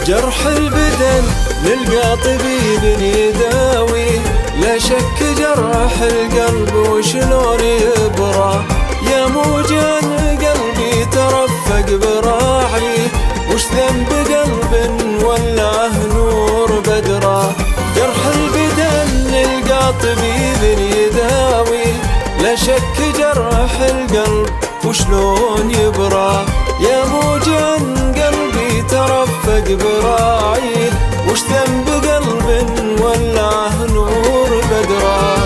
جرح البدن نلقى طبيب يداوي، لا شك جرح القلب وشلون يبرى. يا موجان قلبي ترفق براعي، وش ذنب قلب ولعه نور بدرة. جرح البدن نلقى طبيب يداوي، لا شك جرح القلب وشلون يبرى. يا موجان قلبي ترفق براعي، وش ذنب قلب ولعه نور بدرة.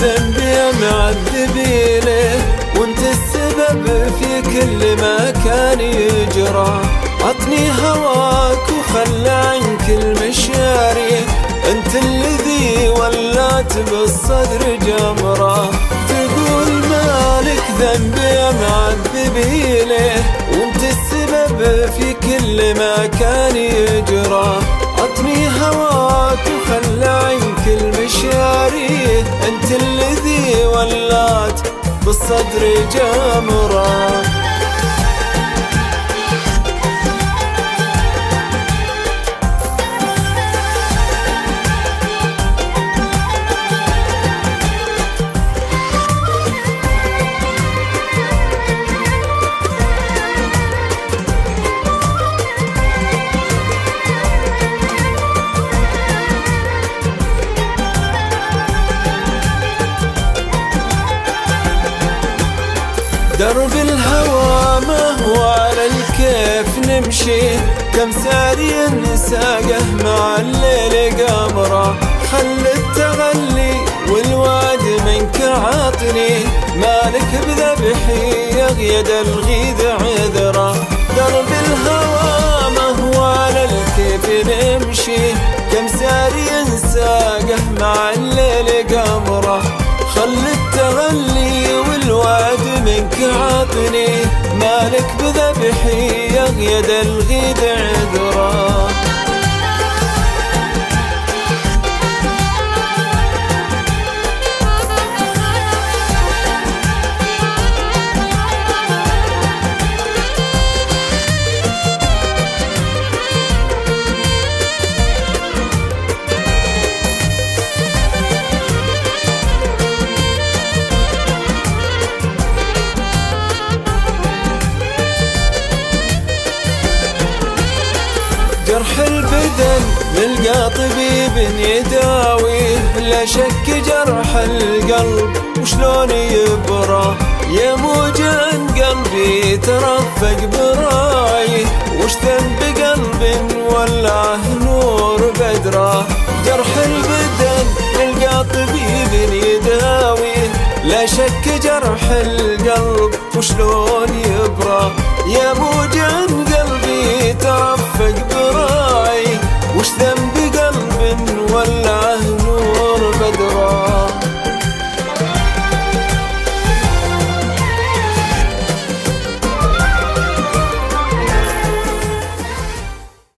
ذنبي يا معذبي ليه، وانت السبب في كل ما كان يجرى. عطني هواك وخلى عنك المشاري، انت الذي ولات بالصدر جمرة. تقول مالك ذنبي يا معذبي ليه، وانت السبب في كل ما كان يجرى. عطني هواك وخلى عنك المشاري، انت الذي ولات بالصدر جمرة. درب الهوى ما هو على الكيف نمشي، كم ساري ساقه مع الليل قمرة. خل التغلي والوعد منك عاطني، مالك بذبحي يغيد الغيد عذرة. درب الهوى ما هو على الكيف نمشي، كم ساري ساقه مع الليل قمرة. خل التغلي والوعد منك عاطني، مالك بذبحي يغيد الغيد عذرة. جرح البدن نلقى طبيب يداوي، لا شك جرح القلب وشلون يبرى. يا موجان قلبي ترفق براعي، وش ذنب قلب ولعه نور بدرة. جرح البدن نلقى طبيب يداوي، لا شك جرح القلب وشلون يبرى. يا موجان قلبي ترفق براعي، وش ذنب